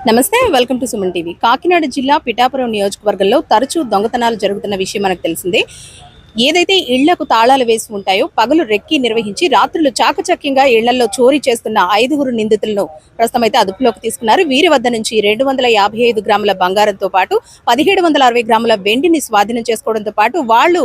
నమస్తే, welcome to Suman TV. Kakinada జిల్లా పిఠాపురం నియోజకవర్గంలో తరచూ దొంగతనాలు జరుగుతున్న విషయం మనకు తెలిసిందే. ఏదైతే ఇళ్లకు తాళాలు వేసి ఉంటాయో పగలు రెక్కి నిర్వహించి రాత్రులు చాకచక్యంగా ఇళ్లలో చోరీ చేస్తున్న 5 నిందితులను ప్రస్తుతం అయితే అదుపులోకి తీసుకున్నారు. వీరి వద్ద నుంచి 255 గ్రాముల బంగారంతో పాటు 1760 గ్రాముల వెండిని స్వాధీనం చేసుకోవడంతో పాటు వాళ్ళు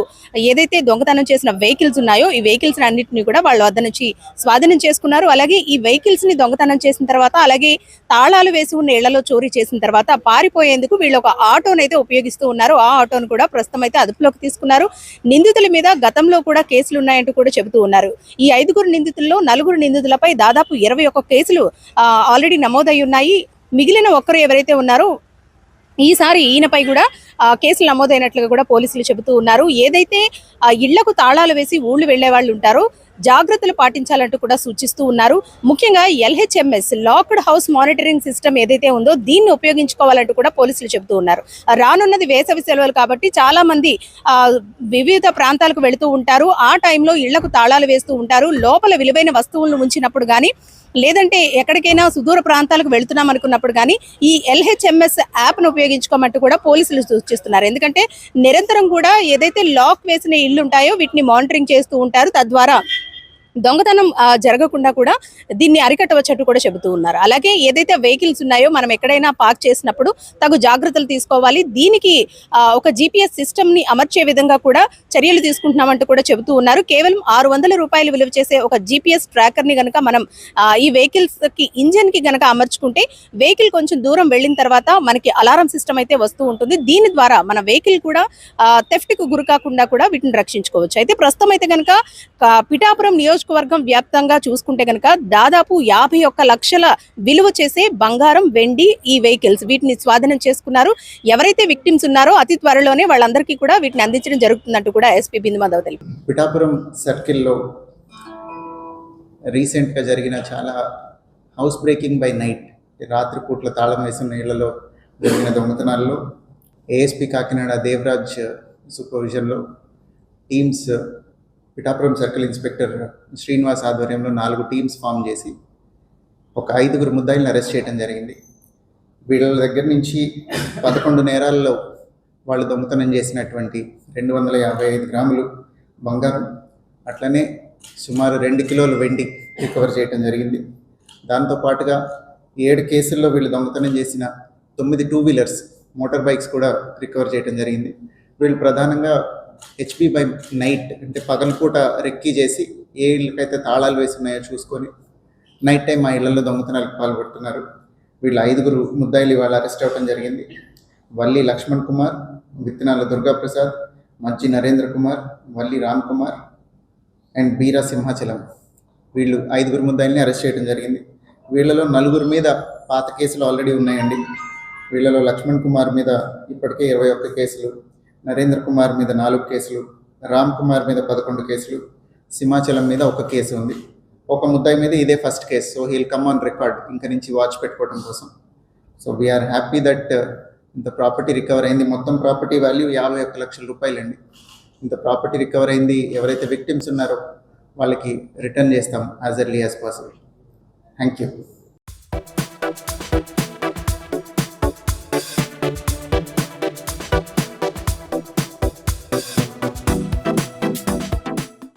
ఏదైతే దొంగతనం చేసిన వెహికల్స్ ఉన్నాయో ఈ వెహికల్స్ అన్నింటినీ కూడా వాళ్ళ వద్ద నుంచి స్వాధీనం చేసుకున్నారు. అలాగే ఈ వెహికల్స్ ని దొంగతనం చేసిన తర్వాత, అలాగే తాళాలు వేసి ఉన్న ఇళ్లలో చోరీ చేసిన తర్వాత పారిపోయేందుకు వీళ్ళు ఒక ఆటోనైతే ఉపయోగిస్తూ ఉన్నారు. ఆ ఆటోను కూడా ప్రస్తుతం అయితే అదుపులోకి తీసుకున్నారు. నిందితుల మీద గతంలో కూడా కేసులు ఉన్నాయంటూ కూడా చెబుతూ ఉన్నారు. ఈ 5 నిందితుల్లో 4 నిందితులపై దాదాపు 21 కేసులు ఆల్రెడీ నమోదై ఉన్నాయి. మిగిలిన ఒక్కరు ఎవరైతే ఉన్నారో ఈసారి ఈయనపై కూడా కేసులు నమోదైనట్లుగా కూడా పోలీసులు చెబుతూ ఉన్నారు. ఏదైతే ఇళ్లకు తాళాలు వేసి ఊళ్ళు వెళ్లే వాళ్ళు ఉంటారో జాగ్రత్తలు పాటించాలంటూ కూడా సూచిస్తూ ఉన్నారు. ముఖ్యంగా LHMS locked house monitoring system ఏదైతే ఉందో దీన్ని ఉపయోగించుకోవాలంటూ కూడా పోలీసులు చెబుతూ ఉన్నారు. రానున్నది వేసవి సెలవులు కాబట్టి చాలా మంది వివిధ ప్రాంతాలకు వెళుతూ ఉంటారు. ఆ టైంలో ఇళ్లకు తాళాలు వేస్తూ ఉంటారు. లోపల విలువైన వస్తువులను ఉంచినప్పుడు కానీ, లేదంటే ఎక్కడికైనా సుదూర ప్రాంతాలకు వెళుతున్నాం అనుకున్నప్పుడు కానీ ఈ LHMS యాప్ను ఉపయోగించుకోమంటూ కూడా పోలీసులు సూచిస్తున్నారు. ఎందుకంటే నిరంతరం కూడా ఏదైతే లాక్ వేసిన ఇళ్ళు ఉంటాయో వీటిని మానిటరింగ్ చేస్తూ ఉంటారు. తద్వారా దొంగతనం జరగకుండా కూడా దీన్ని అరికట్టవచ్చట్టు కూడా చెబుతూ ఉన్నారు. అలాగే ఏదైతే వెహికల్స్ ఉన్నాయో మనం ఎక్కడైనా పార్క్ చేసినప్పుడు తగు జాగ్రత్తలు తీసుకోవాలి. దీనికి ఒక GPS సిస్టమ్ ని అమర్చే విధంగా కూడా చర్యలు తీసుకుంటున్నామంటూ కూడా చెబుతూ ఉన్నారు. కేవలం 600 రూపాయలు విలువ చేసే ఒక GPS ట్రాకర్ ని గనక మనం ఈ వెహికల్స్ కి ఇంజన్ కి గనక అమర్చుకుంటే వెహికల్ కొంచెం దూరం వెళ్ళిన తర్వాత మనకి అలారం సిస్టమ్ అయితే వస్తూ ఉంటుంది. దీని ద్వారా మన వెహికల్ కూడా థెఫ్ట్ కు గురి కాకుండా కూడా వీటిని రక్షించుకోవచ్చు. అయితే ప్రస్తుతం అయితే కనుక పిఠాపురం నియోజకవర్గం వ్యాప్తంగా చూసుకుంటే కనుక దాదాపు 51 లక్షల విలువ చేసే బంగారం, వెండి, ఈ వెహికల్స్ వీటిని స్వాధీనం చేసుకున్నారు. ఎవరైతే విక్టిమ్స్ ఉన్నారో అతి త్వరలోనే వాళ్ళందరికీ కూడా వీటిని అందించడం జరుగుతుందంటూ కూడా SP బిందు మాధవ్ తెలిపారు. పిఠాపురం సర్కిల్లో రీసెంట్గా జరిగిన చాలా హౌస్ బ్రేకింగ్ బై నైట్, రాత్రిపూట్ల తాళం వేసిన ఇళ్లలో జరిగిన దొంగతనాల్లో ASP కాకినాడ దేవరాజ్ సూపర్విజన్లో teams Pithapuram circle inspector Srinivas ఆధ్వర్యంలో 4 టీమ్స్ ఫామ్ చేసి ఒక 5 ముద్దాయిలను అరెస్ట్ చేయడం జరిగింది. వీళ్ళ దగ్గర నుంచి 11 నేరాల్లో వాళ్ళు దొంగతనం చేసినటువంటి 255 గ్రాములు బంగారం, అట్లనే సుమారు 2 కిలోలు వెండి రికవర్ చేయడం జరిగింది. దాంతోపాటుగా 7 కేసుల్లో వీళ్ళు దొంగతనం చేసిన 9 2 వీలర్స్, మోటార్ బైక్స్ కూడా రికవర్ చేయడం జరిగింది. వీళ్ళు ప్రధానంగా HB బై నైట్ అంటే పగలపూట రెక్కీ చేసి ఏ ఇళ్ళకైతే తాళాలు వేసి ఉన్నాయో చూసుకొని నైట్ టైం ఆ ఇళ్లలో దొంగతనాలకు పాల్పడుతున్నారు. వీళ్ళు 5 ముద్దాయిలు ఇవాళ అరెస్ట్ అవ్వడం జరిగింది. వల్లి లక్ష్మణ్ కుమార్, విత్తనాల దుర్గాప్రసాద్, మజ్జి నరేంద్ర కుమార్, వల్లి రామ్ కుమార్ అండ్ బీరా సింహాచలం, వీళ్ళు 5 ముద్దాయిల్ని అరెస్ట్ చేయడం జరిగింది. వీళ్ళలో 4 మీద పాత కేసులు ఆల్రెడీ ఉన్నాయండి. వీళ్ళలో లక్ష్మణ్ కుమార్ మీద ఇప్పటికే 21 కేసులు, నరేంద్ర కుమార్ మీద 4 కేసులు, రామ్ కుమార్ మీద 11 కేసులు, సింహాచలం మీద 1 కేసు ఉంది. ఒక ముద్దాయి మీద ఇదే first case. So he'll come on record ఇంకా నుంచి వాచ్ పెట్టుకోవడం కోసం. సో వీఆర్ హ్యాపీ దట్ ఇంత ప్రాపర్టీ రికవర్ అయింది. మొత్తం ప్రాపర్టీ వాల్యూ 51 లక్షల రూపాయలండి. ఇంత ప్రాపర్టీ రికవర్ అయింది. ఎవరైతే విక్టిమ్స్ ఉన్నారో వాళ్ళకి రిటర్న్ చేస్తాం as early as possible. Thank you.